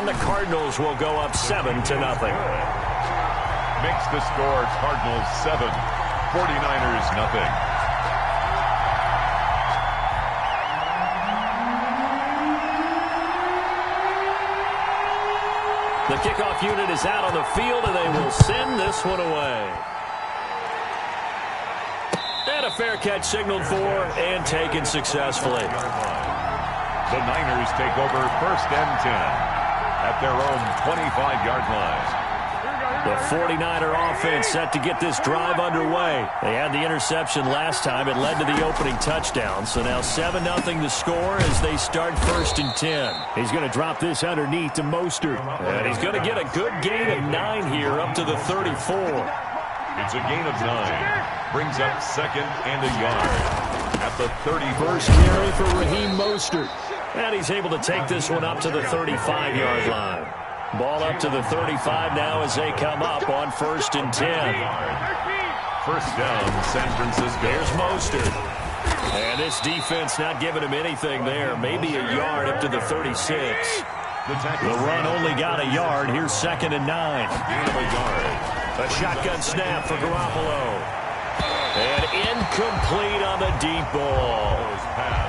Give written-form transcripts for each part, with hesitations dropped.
the Cardinals will go up 7-0. Makes the score Cardinals 7, 49ers nothing. The kickoff unit is out on the field, and they will send this one away. And a fair catch signaled for and taken successfully. The Niners take over 1st and 10 at their own 25-yard line. The 49er offense set to get this drive underway. They had the interception last time. It led to the opening touchdown. So now 7-0 the score as they start 1st and 10. He's going to drop this underneath to Mostert. And he's going to get a good gain of 9 here up to the 34. It's a gain of 9. Brings up 2nd and a yard at the 31st. First carry for Raheem Mostert. And he's able to take this one up to the 35-yard line. Ball up to the 35 now as they come up on 1st and 10. First down, San Francisco. There's Mostert. And this defense not giving him anything there. Maybe a yard up to the 36. The run only got a yard. Here's 2nd and 9. Gain of a yard. A shotgun snap for Garoppolo. And incomplete on the deep ball.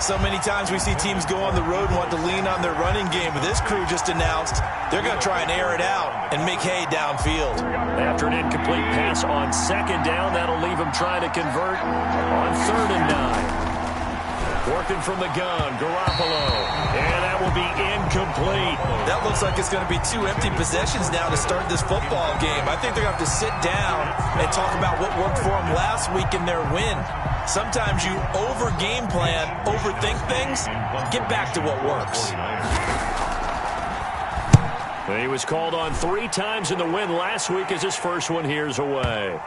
So many times we see teams go on the road and want to lean on their running game. But this crew just announced they're going to try and air it out and make hay downfield. After an incomplete pass on 2nd down, that'll leave him trying to convert on 3rd and 9. Working from the gun, Garoppolo. And that will be incomplete. That looks like it's going to be 2 empty possessions now to start this football game. I think they're going to have to sit down and talk about what worked for them last week in their win. Sometimes you over-game plan, overthink things, get back to what works. He was called on 3 times in the win last week as his first one here's away.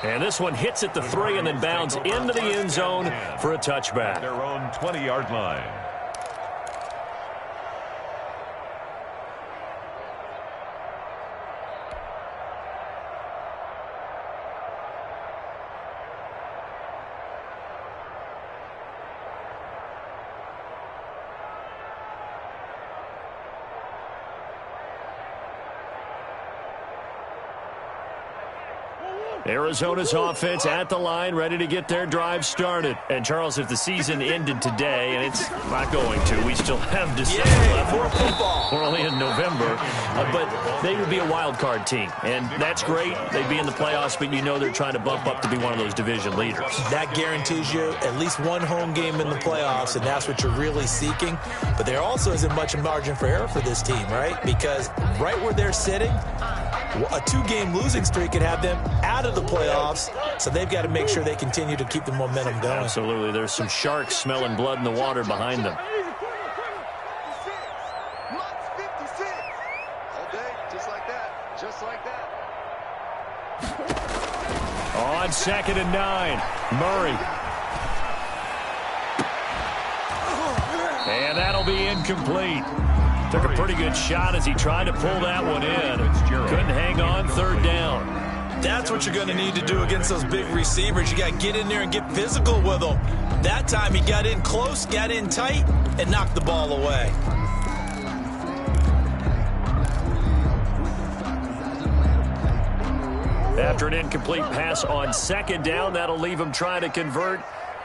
And this one hits at the 3 and then bounds into the end zone for a touchback. Their own 20-yard line. Arizona's offense at the line, ready to get their drive started. And, Charles, if the season ended today, and it's not going to, we still have December left. More football. We're only in November. But they would be a wild card team. And that's great. They'd be in the playoffs, but you know they're trying to bump up to be one of those division leaders. That guarantees you at least one home game in the playoffs, and that's what you're really seeking. But there also isn't much margin for error for this team, right? Because right where they're sitting, a 2-game losing streak could have them out of the playoffs, so they've got to make sure they continue to keep the momentum going. Absolutely. There's some sharks smelling blood in the water behind them. On 2nd and 9, Murray. And that'll be incomplete. Took a pretty good shot as he tried to pull that one in. Couldn't hang on 3rd down. That's what you're going to need to do against those big receivers. You got to get in there and get physical with them. That time he got in close, got in tight, and knocked the ball away. After an incomplete pass on 2nd down, that'll leave him trying to convert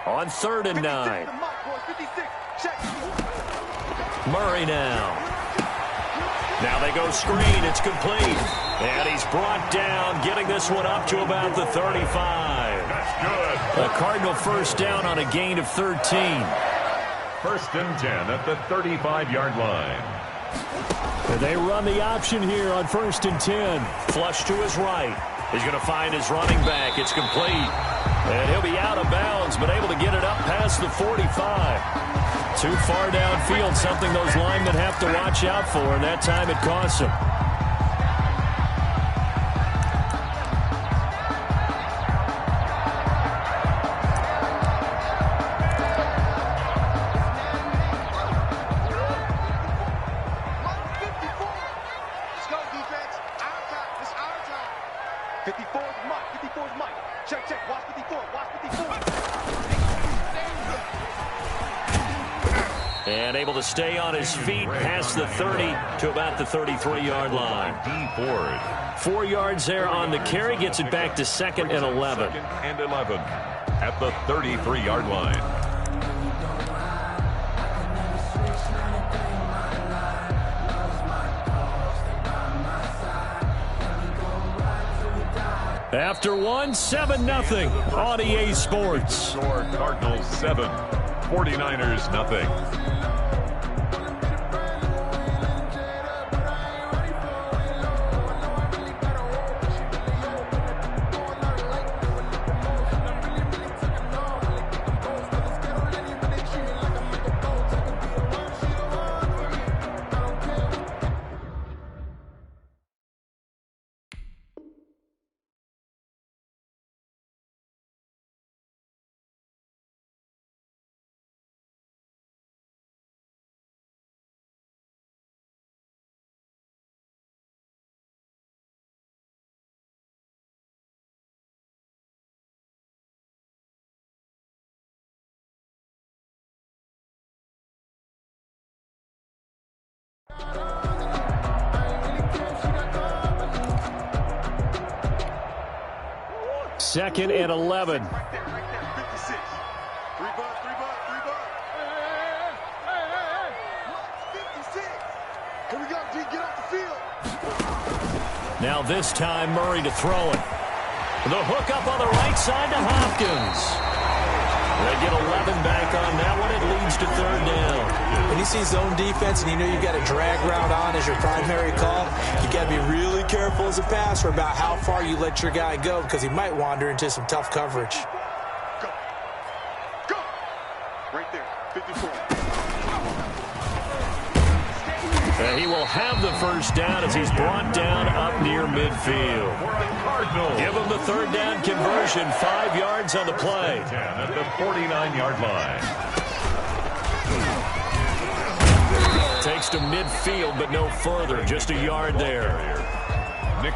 on 3rd and 9. Murray now. Now they go screen. It's complete. And he's brought down, getting this one up to about the 35. That's good. A Cardinal first down on a gain of 13. 1st and 10 at the 35-yard line. And they run the option here on 1st and 10. Flush to his right. He's going to find his running back. It's complete. And he'll be out of bounds, but able to get it up past the 45. Too far downfield, something those linemen have to watch out for, and that time it costs them. Let's go, defense. Our time. It's our time. 54 is Mike. 54 is Mike. Check, check. Watch 54. Watch 54. And able to stay on his feet past the 30 to about the 33-yard line. 4 yards there on the carry. Gets it back to 2nd and 11. 2nd and 11 at the 33-yard line. After one, 7-0 on EA Sports. Score Cardinals 7, 49ers nothing. Second and 11. Right there, 56. 3 bucks. 56. Here we go, D. Get off the field. Now this time, Murray to throw it. The hook up on the right side to Hopkins. They get 11 back on that one. It leads to 3rd down. When you see zone defense and you know you've got a drag route on as your primary call, you got to be really careful as a passer about how far you let your guy go because he might wander into some tough coverage. Go. Right there, 54. He will have the first down as he's brought down up near midfield. Give him the 3rd down conversion, 5 yards on the play. At the 49-yard line. Takes to midfield, but no further, just a yard there.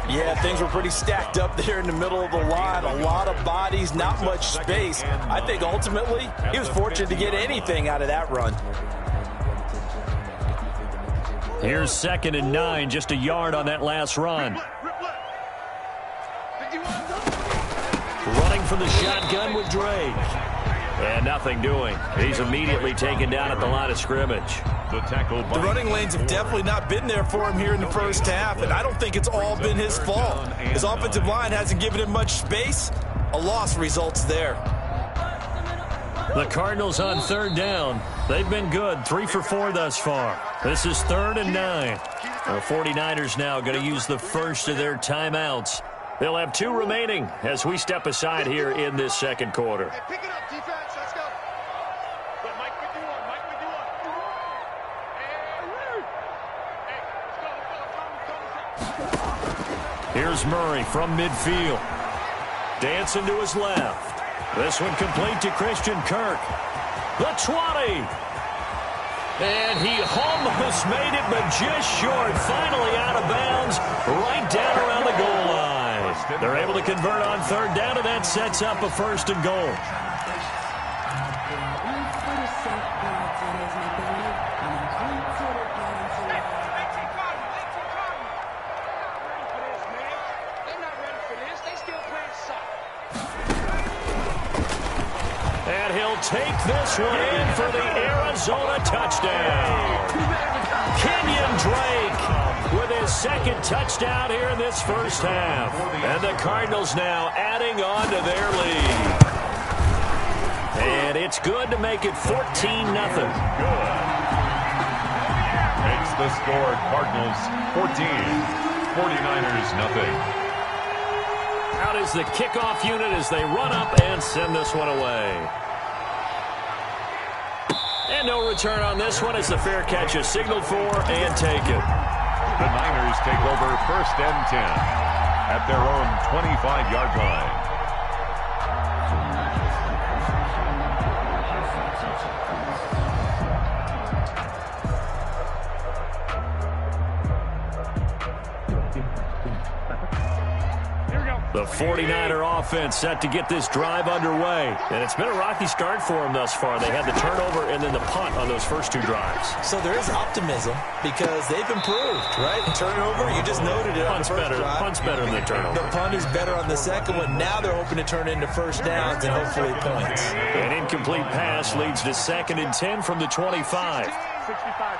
Yeah, things were pretty stacked up there in the middle of the line. A lot of bodies, not much space. I think ultimately he was fortunate to get anything out of that run. Here's 2nd and 9, just a yard on that last run. Running from the shotgun with Drake. And nothing doing. He's immediately taken down at the line of scrimmage. The running lanes have definitely not been there for him here in the first half, and I don't think it's all been his fault. His offensive line hasn't given him much space. A loss results there. The Cardinals on 3rd down. They've been good, 3 for 4 thus far. This is 3rd and 9. The 49ers now going to use the first of their timeouts. They'll have 2 remaining as we step aside here in this 2nd quarter. Hey, pick it up, defense. Let's go. Mike 51. Hey, Here's Murray from midfield. Dancing to his left. This one complete to Christian Kirk. The 20. And he almost made it, but just short. Finally out of bounds, right down around the goal line. They're able to convert on 3rd down, and that sets up a 1st and goal. And he'll take this one in for the Arizona touchdown. Kenyon Drake with his 2nd touchdown here in this first half. And the Cardinals now adding on to their lead. And it's good to make it 14-0. Makes the score Cardinals 14, 49ers nothing. Out is the kickoff unit as they run up and send this one away. And no return on this one as the fair catch is signaled for and taken. The Niners take over 1st and 10 at their own 25-yard line. The 49er offense set to get this drive underway. And it's been a rocky start for them thus far. They had the turnover and then the punt on those first two drives. So there is optimism because they've improved, right? Turnover, you just noted it. Punt's better. Punt's better than the turnover. The punt is better on the second one. Now they're hoping to turn into first downs and hopefully points. An incomplete pass leads to 2nd and 10 from the 25. 65.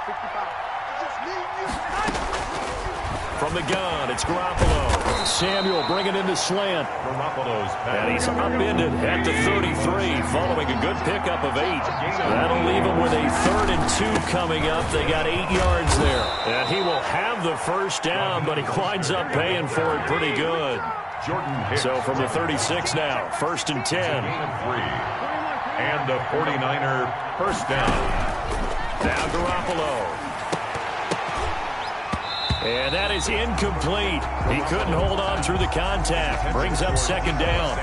From the gun, it's Garoppolo. Samuel bringing in the slant. Garoppolo's pass. And he's upended at the 33, following a good pickup of 8. That'll leave him with a 3rd and 2 coming up. They got 8 yards there. And he will have the first down, but he winds up paying for it pretty good. So from the 36 now, 1st and 10. And the 49er first down. Now Garoppolo. And that is incomplete. He couldn't hold on through the contact. Brings up 2nd down.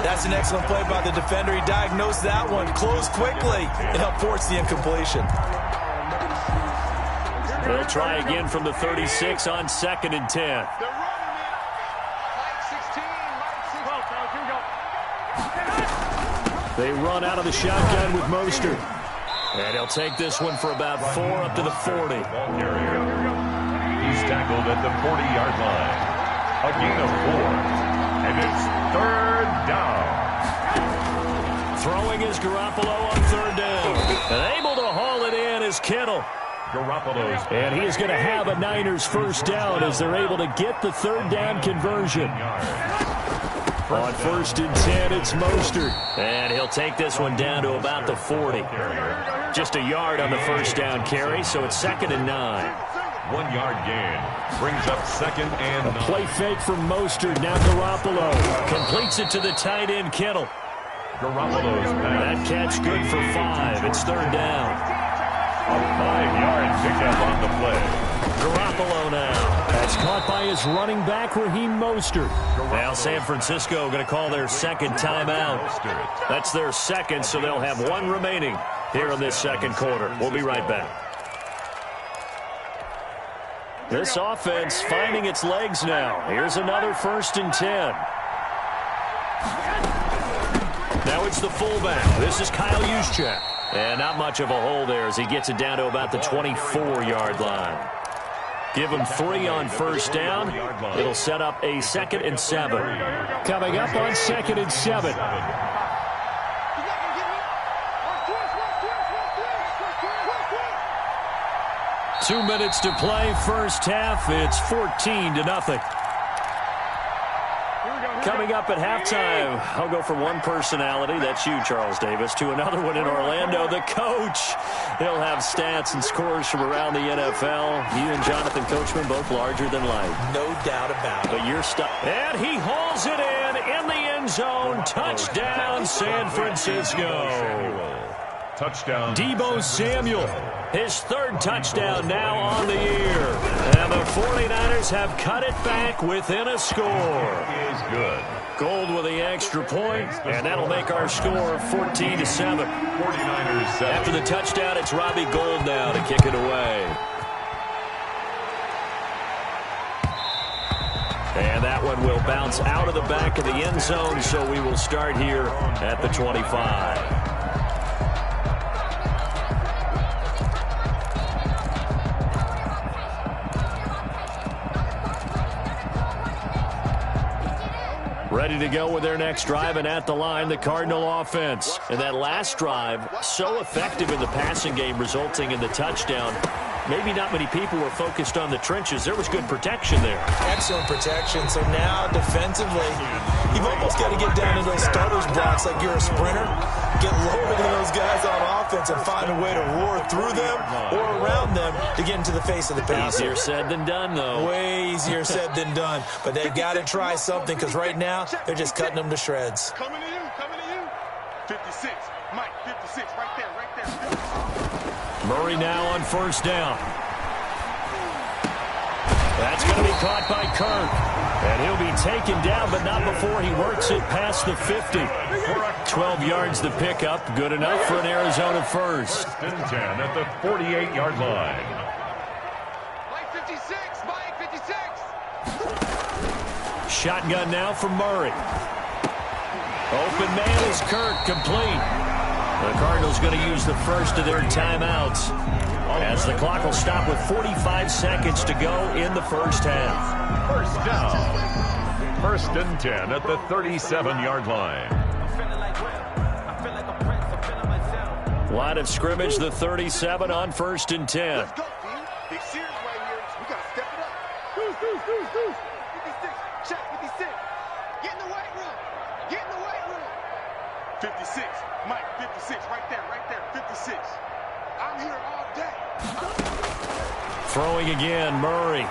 That's an excellent play by the defender. He diagnosed that one, closed quickly, and helped force the incompletion. They'll try again from the 36 on 2nd and 10. They run out of the shotgun with Mostert. And he'll take this one for about 4 up to the 40. He's tackled at the 40-yard line. A gain of 4. And it's 3rd down. Throwing is Garoppolo on 3rd down. And able to haul it in is Kittle. Garoppolo's. And he is going to have a Niners first down as they're able to get the 3rd down conversion. On 1st and 10, it's Mostert. And he'll take this one down to about the 40. Just a yard on the first down carry, so it's 2nd and 9. 1-yard gain. Brings up 2nd and 9. Play fake from Mostert. Now Garoppolo completes it to the tight end, Kittle. Garoppolo's pass. That catch good for 5. It's 3rd down. A 5-yard pickup on the play. Garoppolo now. That's caught by his running back, Raheem Mostert. Now San Francisco going to call their 2nd timeout. That's their 2nd, so they'll have 1 remaining here in this 2nd quarter. We'll be right back. This offense finding its legs now. Here's another 1st and 10. Now it's the fullback. This is Kyle Juszczyk. And not much of a hole there as he gets it down to about the 24-yard line. Give him 3 on first down. It'll set up a 2nd and 7. Coming up on 2nd and 7. Two minutes to play, first half. It's 14-0. Coming up at halftime, I'll go from one personality, that's you, Charles Davis, to another one in Orlando, the coach. He'll have stats and scores from around the NFL. You and Jonathan Coachman, both larger than life. No doubt about it. But you're stuck. And he hauls it in the end zone. Touchdown, San Francisco. Touchdown. Deebo Samuel, his 3rd touchdown now on the year. And the 49ers have cut it back within a score. Is good. Gold with the extra point, and that'll make our score 14-7. 49ers 7. After the touchdown, it's Robbie Gould now to kick it away. And that one will bounce out of the back of the end zone, so we will start here at the 25. Ready to go with their next drive, and at the line, the Cardinal offense. And that last drive, so effective in the passing game, resulting in the touchdown. Maybe not many people were focused on the trenches. There was good protection there. Excellent protection. So now, defensively, you've almost got to get down to those starters blocks like you're a sprinter. Get lower than those guys on offense and find a way to roar through them or around them to get into the face of the passer. Easier said than done, though. Way easier said than done. But they've got to try something because right now they're just cutting them to shreds. Coming to you. 56. Mike, 56. Right there. Murray now on first down. That's going to be caught by Kirk. And he'll be taken down, but not before he works it past the 50. 12 yards the pickup. Good enough for an Arizona first. 10 at the 48-yard line. Mike 56. Mike 56. shotgun now from Murray. Open man is Kirk, complete. The Cardinals going to use the first of their timeouts as the clock will stop with 45 seconds to go in the first half. First down. First and 10 at the 37-yard line. Line of scrimmage, the 37 on first and 10. Let's go, team. Big series right here. We got to step it up. Deuce, deuce, deuce, deuce. 56. Check 56. Get in the weight room. Get in the weight room. 56. Mike, 56. Right there, right there. 56. I'm here all day. Throwing again, Murray.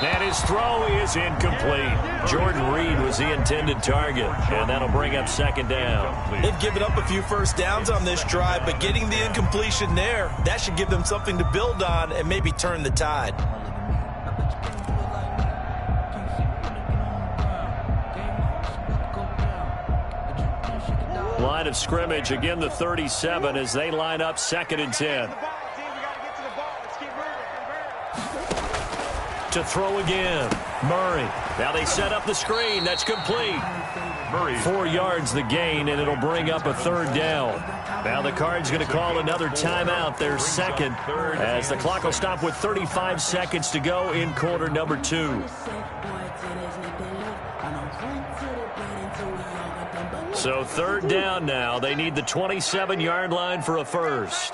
And his throw is incomplete. Jordan Reed was the intended target, and that'll bring up second down. They've given up a few first downs on this drive, but getting the incompletion there, that should give them something to build on and maybe turn the tide. Line of scrimmage, again the 37 as they line up second and 10. To throw again, Murray. Now they set up the screen. That's complete. Murray. 4 yards the gain, and it'll bring up a third down. Now the Cards going to call another timeout, their second, as the clock will stop with 35 seconds to go in quarter number 2. So third down now. They need the 27-yard line for a first.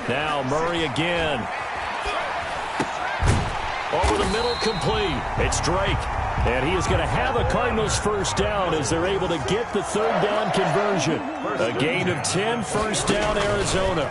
Now Murray again. Over the middle, complete. It's Drake. And he is going to have a Cardinals first down as they're able to get the third down conversion. A gain of 10, first down, Arizona.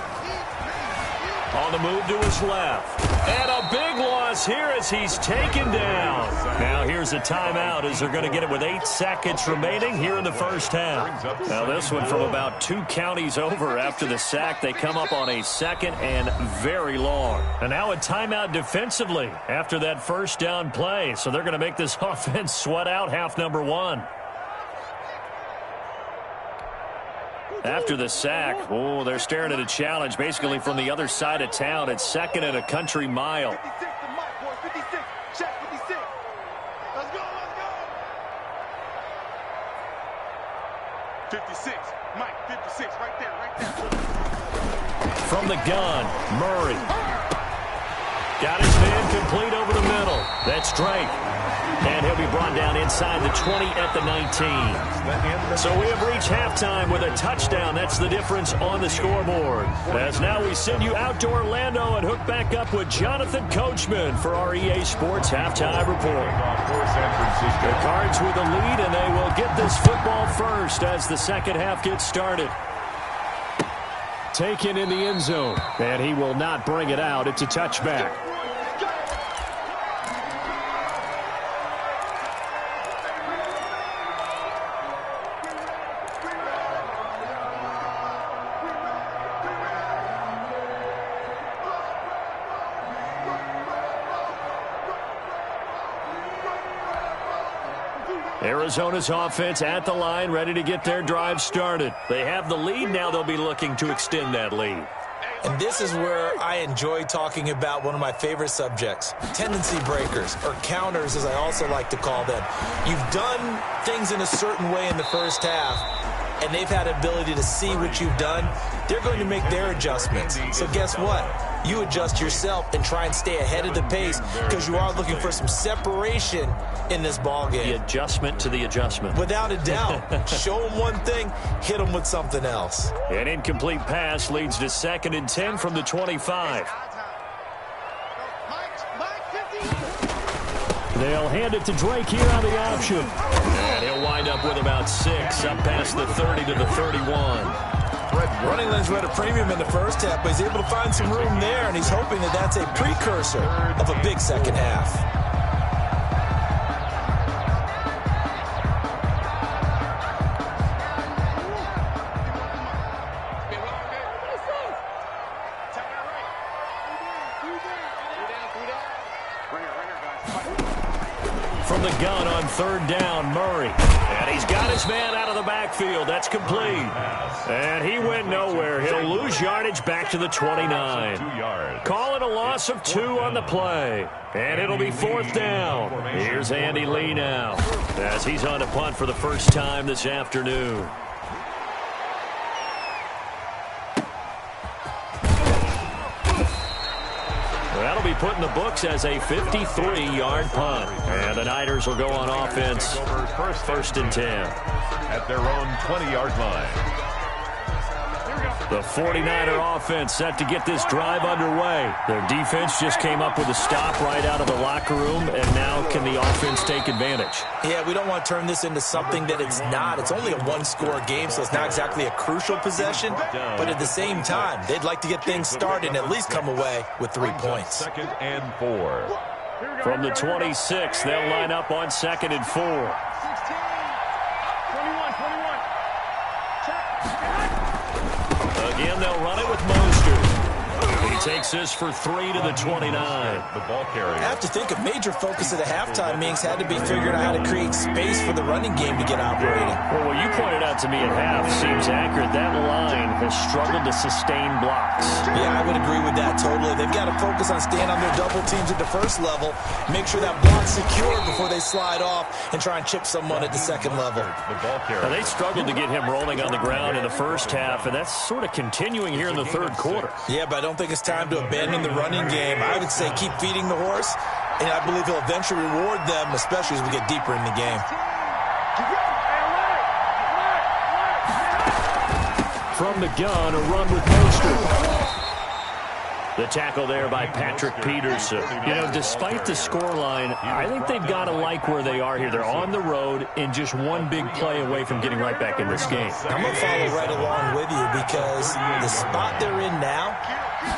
On the move to his left. And a big loss here as he's taken down. Now here's a timeout as they're going to get it with 8 seconds remaining here in the first half. Now this one from about 2 counties over after the sack. They come up on a second and very long. And now a timeout defensively after that first down play. So they're going to make this offense sweat out half number 1. After the sack, oh, they're staring at a challenge basically from the other side of town. It's second and a country mile. 56 to Mike, boys. 56. Check 56. Let's go, let's go. 56. Mike, 56. Right there, right there. From the gun, Murray. Got his man complete over the middle. That's Drake. And he'll be brought down inside the 20 at the 19. So we have reached halftime with a touchdown. That's the difference on the scoreboard. As now we send you out to Orlando and hook back up with Jonathan Coachman for our EA Sports Halftime Report. The Cards with the lead, and they will get this football first as the second half gets started. Taken in the end zone, and he will not bring it out. It's a touchback. Arizona's offense at the line, ready to get their drive started. They have the lead. Now they'll be looking to extend that lead. And this is where I enjoy talking about one of my favorite subjects, tendency breakers, or counters as I also like to call them. You've done things in a certain way in the first half, and they've had ability to see what you've done. They're going to make their adjustments. So guess what? You adjust yourself and try and stay ahead of the pace because you are looking for some separation in this ball game. The adjustment to the adjustment. Without a doubt. Show them one thing, hit them with something else. An incomplete pass leads to second and 10 from the 25. They'll hand it to Drake here on the option. And he'll wind up with about 6, up past the 30 to the 31. Running lanes were at a premium in the first half, but he's able to find some room there, and he's hoping that that's a precursor of a big second half. the gun on third down, Murray. And he's got his man out of the backfield. That's complete. And he went nowhere. He'll lose yardage back to the 29. Call it a loss of 2 on the play. And it'll be fourth down. Here's Andy Lee now, as he's on to punt for the first time this afternoon. That'll be put in the books as a 53-yard punt. And the Niners will go on offense first and 10. At their own 20-yard line. The 49er offense set to get this drive underway. Their defense just came up with a stop right out of the locker room, and now can the offense take advantage? Yeah, we don't want to turn this into something that it's not. It's only a one-score game, so it's not exactly a crucial possession. But at the same time, they'd like to get things started and at least come away with 3 points. Second and 4. From the 26, they'll line up on second and 4. 21. Again, they'll run it with Mostert. He takes this for 3 to the 29. The ball carrier. I have to think a major focus of the halftime meetings had to be figuring out how to create space for the running game to get operating. Well, what you pointed out to me at half seems accurate. That line has struggled to sustain blocks. Yeah, I would agree with that totally. They've got to focus on staying on their double teams at the first level, make sure that block's secured before they slide off and try and chip someone at the second level. The ball carrier. Now, they struggled to get him rolling on the ground in the first half, and that's sort of continuing here in the third quarter. Yeah, but I don't think it's time to abandon the running game. I would say keep feeding the horse, and I believe he'll eventually reward them, especially as we get deeper in the game. From the gun, a run with Mostert. The tackle there by Patrick Peterson. You know, despite the scoreline, I think they've got to like where they are here. They're on the road and just one big play away from getting right back in this game. I'm going to follow right along with you because the spot they're in now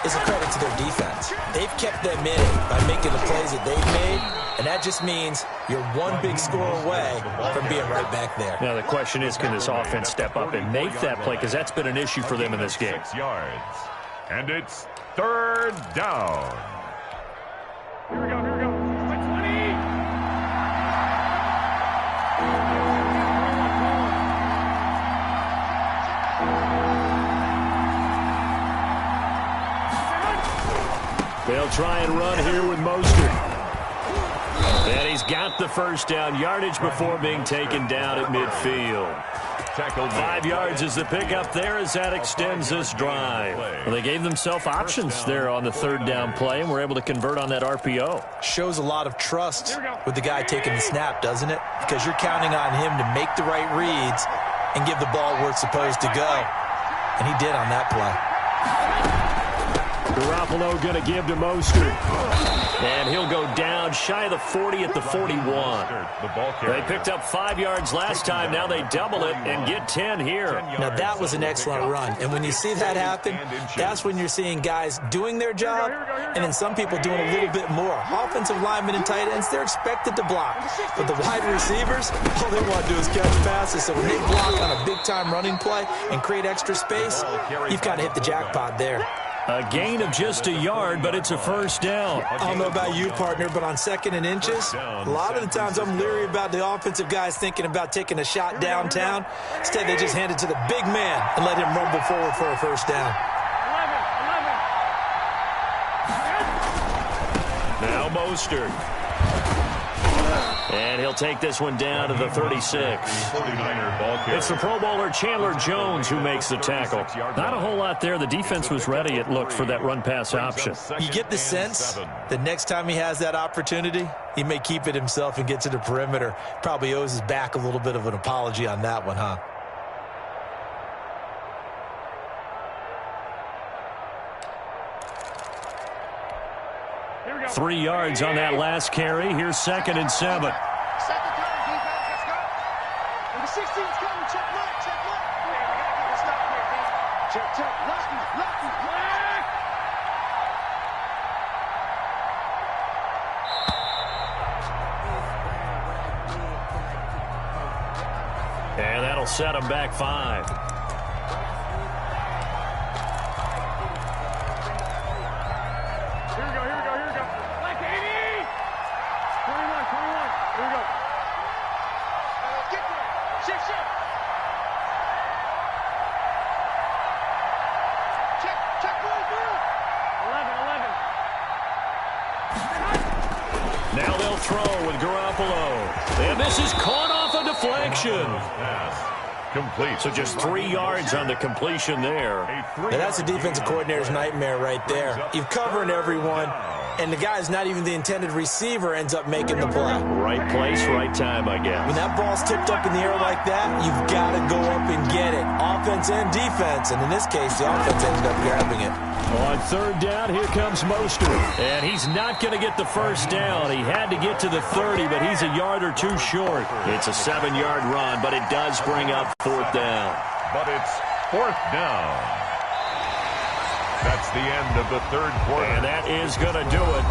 is a credit to their defense. They've kept them in it by making the plays that they've made, and that just means you're one big score away from being right back there. Now, the question is, can this offense step up and make that play? Because that's been an issue for them in this game. 6 yards. And it's third down. Here we go. 20. They'll try and run here with Mostert. And he's got the first down, yardage before being taken down at midfield. 5 yards is the pickup there as that extends this drive. Well, they gave themselves options there on the third down play and were able to convert on that RPO. Shows a lot of trust with the guy taking the snap, doesn't it? Because you're counting on him to make the right reads and give the ball where it's supposed to go. And he did on that play. Garoppolo going to give to Mostert. And he'll go down shy of the 40 at the 41. They picked up 5 yards last time. Now they double it and get 10 here. Now that was an excellent run. And when you see that happen, that's when you're seeing guys doing their job and then some people doing a little bit more. Offensive linemen and tight ends, they're expected to block. But the wide receivers, all they want to do is catch passes. So when they block on a big-time running play and create extra space, you've kind of hit the jackpot there. A gain of just a yard, but it's a first down. I don't know about you, partner, but on second and inches, a lot of the times I'm leery about the offensive guys thinking about taking a shot downtown. Instead, they just hand it to the big man and let him rumble forward for a first down. 11. Now Mostert. And he'll take this one down to the 36. It's the Pro Bowler Chandler Jones who makes the tackle. Not a whole lot there. The defense was ready, it looked, for that run-pass option. You get the sense that next time he has that opportunity, he may keep it himself and get to the perimeter. Probably owes his back a little bit of an apology on that one, huh? Here we go. 3 yards on that last carry. Here's second and 7. Second down, defense. Let's go. Number 16's coming. Check left. Yeah, we gotta get a stop here, man. Check. Lefty. And that'll set him back 5. Here we go. Like 80. 21. Here we go. throw with Garoppolo. And this is caught off a deflection. Complete. So just 3 yards on the completion there. And that's the defensive coordinator's nightmare right there. You're covering everyone, and the guy's not even the intended receiver ends up making the play. Right place, right time, I guess. When that ball's tipped up in the air like that, you've got to go up and get it. Offense and defense. And in this case, the offense ended up grabbing it. On third down, here comes Mostert. And he's not going to get the first down. He had to get to the 30, but he's a yard or two short. It's a 7-yard run, but it does bring up fourth down. But it's fourth down. That's the end of the third quarter. And that is going to do it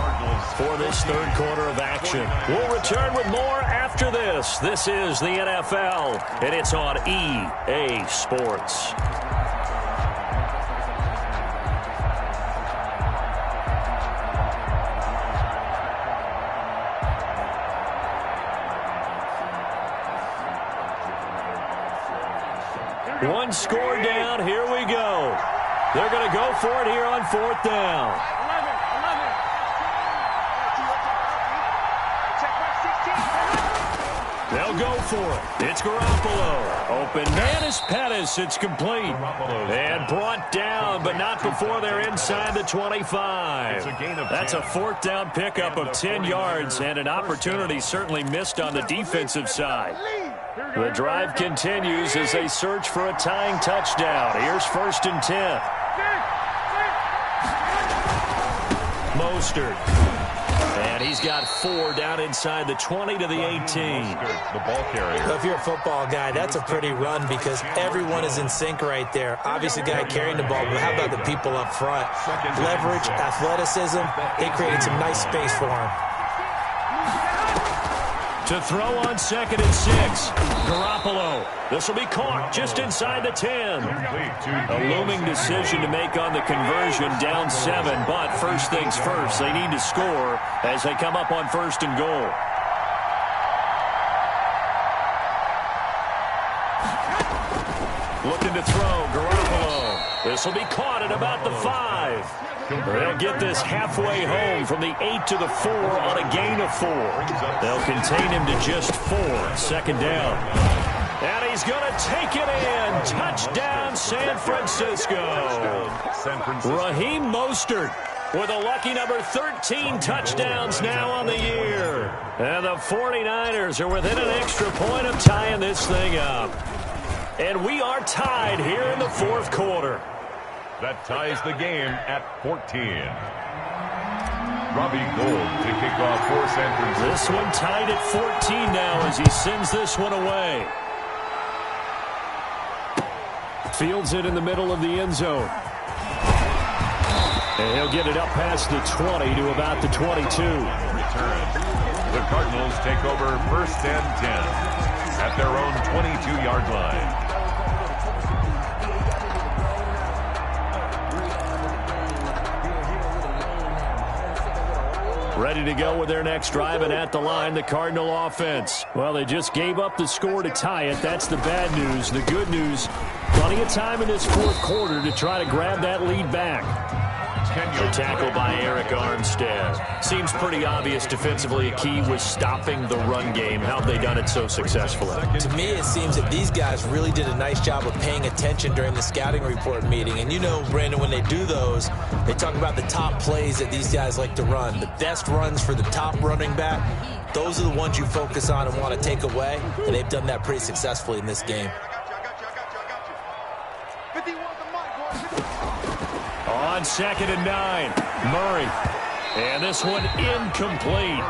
for this third quarter of action. We'll return with more after this. This is the NFL, and it's on EA Sports. One score down. Here we go. They're going to go for it here on fourth down. They'll go for it. It's Garoppolo. Open man is Pettis. It's complete. And brought down, but not before they're inside the 25. That's a fourth down pickup of 10 yards and an opportunity certainly missed on the defensive side. The drive continues as they search for a tying touchdown. Here's 1st and 10. Mostert. And he's got 4 down inside the 20 to the 18. The ball carrier. If you're a football guy, that's a pretty run because everyone is in sync right there. Obviously, the guy carrying the ball, but how about the people up front? Leverage, athleticism, they created some nice space for him. To throw on 2nd and 6. Garoppolo. This will be caught just inside the 10. A looming decision to make on the conversion, down 7. But first things first, they need to score as they come up on 1st and goal. Looking to throw, Garoppolo. This will be caught at about the 5. They'll get this halfway home from the 8 to the 4 on a gain of 4. They'll contain him to just 4. 2nd down. And he's going to take it in. Touchdown, San Francisco. Raheem Mostert with a lucky number 13 touchdowns now on the year. And the 49ers are within an extra point of tying this thing up. And we are tied here in the fourth quarter. That ties the game at 14. Robbie Gould to kick off for San Francisco. This one tied at 14 now as he sends this one away. Fields it in the middle of the end zone. And he'll get it up past the 20 to about the 22. Return. The Cardinals take over 1st and 10 at their own 22-yard line. Ready to go with their next drive, and at the line, the Cardinal offense. Well, they just gave up the score to tie it. That's the bad news. The good news, plenty of time in this fourth quarter to try to grab that lead back. The tackle by Eric Armstead. Seems pretty obvious defensively a key was stopping the run game. How have they done it so successfully? To me, it seems that these guys really did a nice job of paying attention during the scouting report meeting. And you know, Brandon, when they do those, they talk about the top plays that these guys like to run. The best runs for the top running back, those are the ones you focus on and want to take away. And they've done that pretty successfully in this game. On 2nd and 9, Murray. And this one incomplete.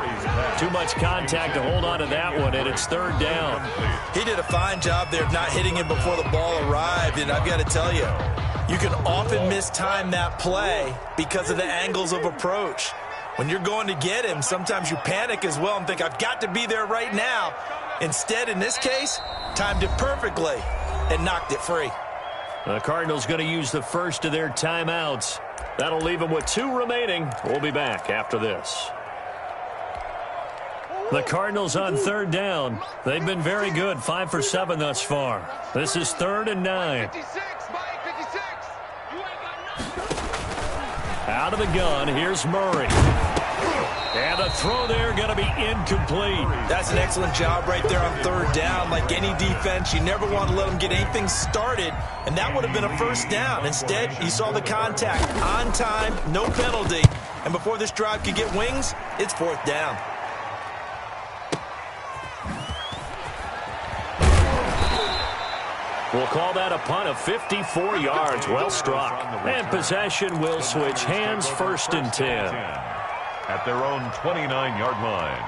Too much contact to hold on to that one, and it's 3rd down. He did a fine job there of not hitting him before the ball arrived, and I've got to tell you, you can often mistime that play because of the angles of approach. When you're going to get him, sometimes you panic as well and think, I've got to be there right now. Instead, in this case, timed it perfectly and knocked it free. The Cardinals going to use the first of their timeouts. That'll leave them with 2 remaining. We'll be back after this. The Cardinals on 3rd down. They've been very good, 5 for 7 thus far. This is 3rd and 9. Out of the gun, here's Murray. And the throw there going to be incomplete. That's an excellent job right there on third down. Like any defense, you never want to let them get anything started, and that would have been a first down. Instead, you saw the contact on time, no penalty, and before this drive could get wings, it's fourth down. We'll call that a punt of 54 yards. Well struck. And possession will switch hands, first and 10. At their own 29-yard line.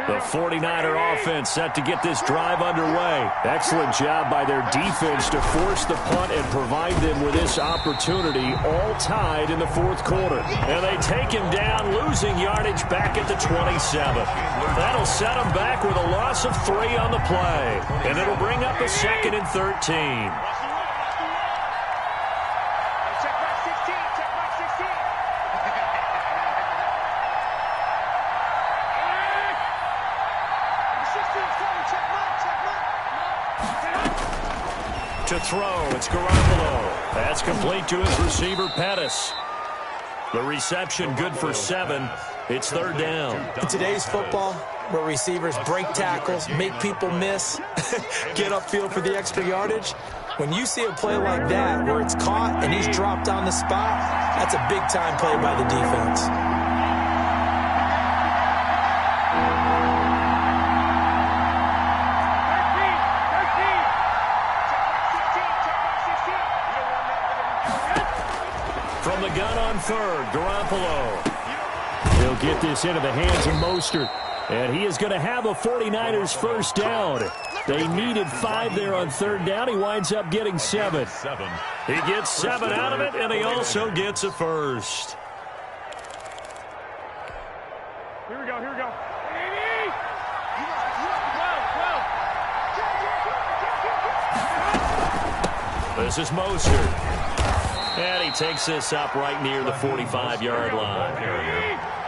The 49er offense set to get this drive underway. Excellent job by their defense to force the punt and provide them with this opportunity, all tied in the fourth quarter. And they take him down, losing yardage back at the 27. That'll set them back with a loss of 3 on the play. And it'll bring up a second and 13. To throw, it's Garoppolo. That's complete to his receiver, Pettis. The reception good for 7. It's third down. In today's football, where receivers break tackles, make people miss, get upfield for the extra yardage, when you see a play like that where it's caught and he's dropped on the spot, that's a big-time play by the defense. From the gun on third, Garoppolo. He'll get this into the hands of Mostert. And he is going to have a 49ers first down. They needed 5 there on third down. He winds up getting 7. He gets 7 out of it, and he also gets a first. Here we go, here we go. This is Mostert. And he takes this up right near the 45-yard line.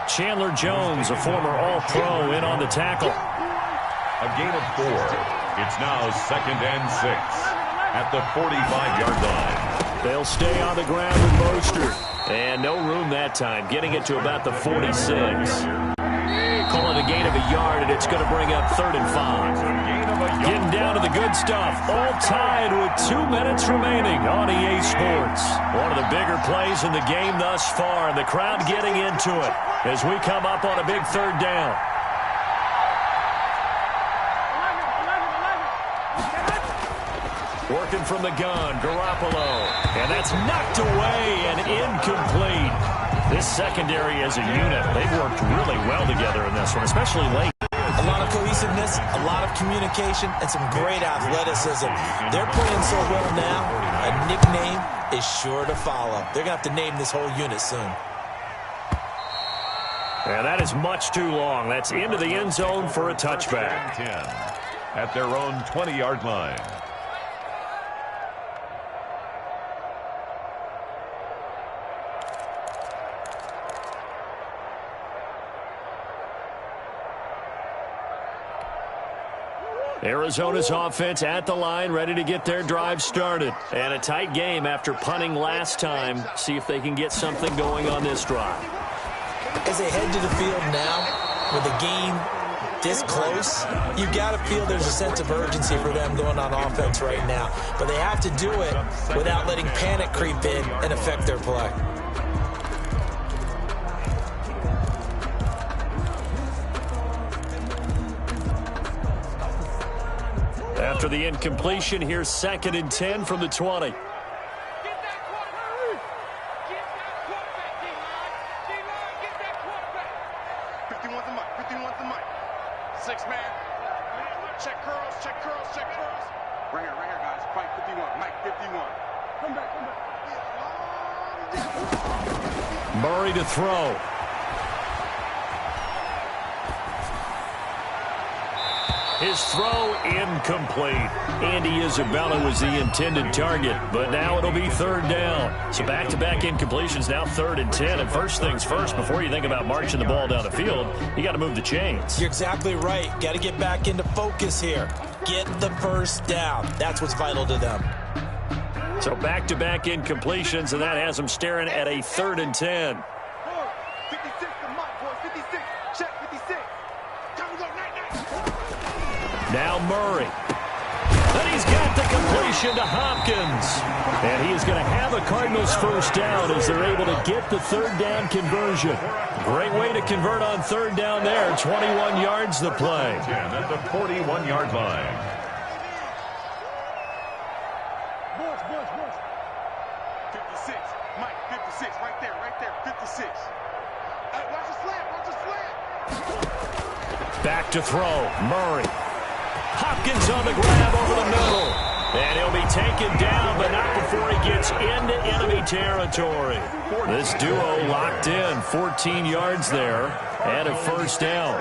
Chandler Jones, a former All-Pro, in on the tackle. A gain of 4. It's now second and 6 at the 45-yard line. They'll stay on the ground with Mostert. And no room that time, getting it to about the 46. Call it a gain of a yard, and it's going to bring up third and 5. Getting down to the good stuff. All tied with 2 minutes remaining on EA Sports. One of the bigger plays in the game thus far, and the crowd getting into it as we come up on a big third down. Working from the gun, Garoppolo. And that's knocked away and incomplete. This secondary as a unit, they've worked really well together in this one, especially late. A lot of cohesiveness, a lot of communication, and some great athleticism. They're playing so well now, a nickname is sure to follow. They're going to have to name this whole unit soon. And that is much too long. That's into the end zone for a touchback. 10 at their own 20-yard line. Arizona's offense at the line, ready to get their drive started. And a tight game after punting last time. See if they can get something going on this drive. As they head to the field now, with the game this close, you've got to feel there's a sense of urgency for them going on offense right now. But they have to do it without letting panic creep in and affect their play. After the incompletion, here's second and 10 from the 20. Get that quarterback. Get that quarterback, D-line. D-line, get that quarterback. 51's the mic. 51's the mic. 6 man. Check curls, check curls, check curls. Right here, guys. Fight 51. Mike 51. Come back, come back. Murray to throw. His throw incomplete. Andy Isabella was the intended target, but now it'll be third down. So back-to-back incompletions, now third and 10. And first things first, before you think about marching the ball down the field, you got to move the chains. You're exactly right. Got to get back into focus here. Get the first down. That's what's vital to them. So back-to-back incompletions, and that has them staring at a third and 10. 56. Now Murray. And he's got the completion to Hopkins. And he is going to have a Cardinals first down as they're able to get the third down conversion. Great way to convert on third down there. 21 yards the play. 10 at the 41-yard line. 56. Mike, 56. Right there, 56. Watch the slant, watch the slant. Back to throw. Murray. Hopkins on the grab over the middle. And he'll be taken down, but not before he gets into enemy territory. This duo locked in. 14 yards there and a first down.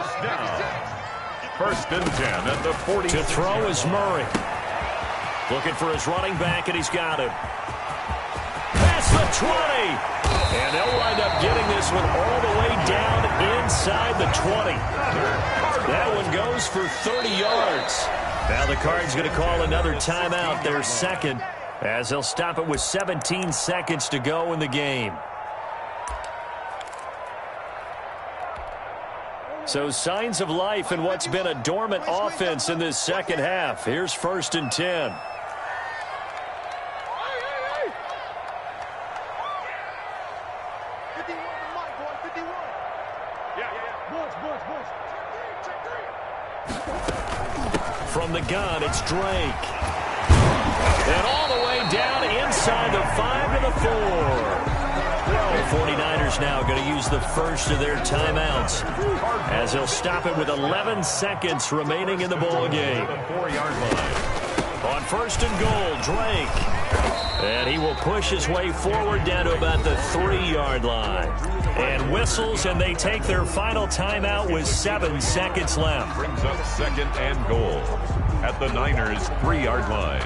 First and 10 at the 40. To throw is Murray. Looking for his running back, and he's got him. Past the 20. And they'll wind up getting this one all the way down inside the 20. That one goes for 30 yards. Now the Cards going to call another timeout, their second, as they'll stop it with 17 seconds to go in the game. So signs of life in what's been a dormant offense in this second half. Here's first and 10. 51 to Mike, boy, 51. From the gun, it's Drake. And all the way down inside the 5 to the 4. The 49ers now going to use the first of their timeouts as they'll stop it with 11 seconds remaining in the ball game. 4-yard line. On first and goal, Drake. And he will push his way forward down to about the 3-yard line. And whistles, and they take their final timeout with 7 seconds left. Brings up second and goal at the Niners' 3-yard line.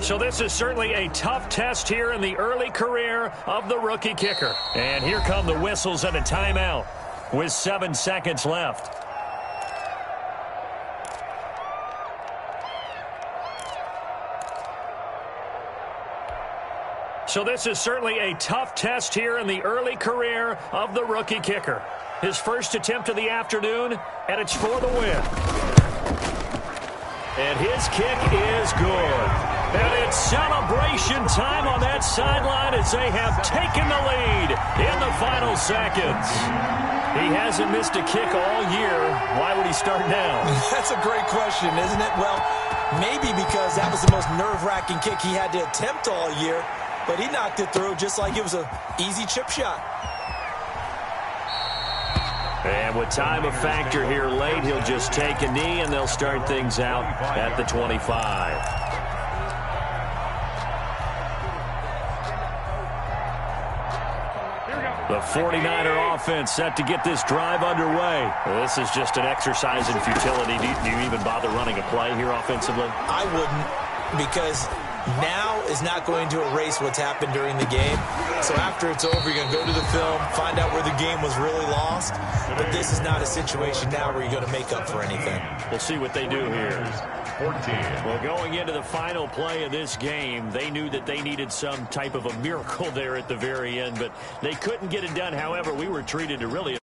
So this is certainly a tough test here in the early career of the rookie kicker. And here come the whistles and a timeout with 7 seconds left. So this is certainly a tough test here in the early career of the rookie kicker. His first attempt of the afternoon, and it's for the win. And his kick is good. And it's celebration time on that sideline as they have taken the lead in the final seconds. He hasn't missed a kick all year. Why would he start now? That's a great question, isn't it? Well, maybe because that was the most nerve-wracking kick he had to attempt all year. But he knocked it through just like it was an easy chip shot. And with time a factor here late, he'll just take a knee, and they'll start things out at the 25. The 49er offense set to get this drive underway. This is just an exercise in futility. Do you even bother running a play here offensively? I wouldn't, because now is not going to erase what's happened during the game. So after it's over, you're going to go to the film, find out where the game was really lost. But this is not a situation now where you're going to make up for anything. We'll see what they do here. 14. Well, going into the final play of this game, they knew that they needed some type of a miracle there at the very end, but they couldn't get it done. However, we were treated to really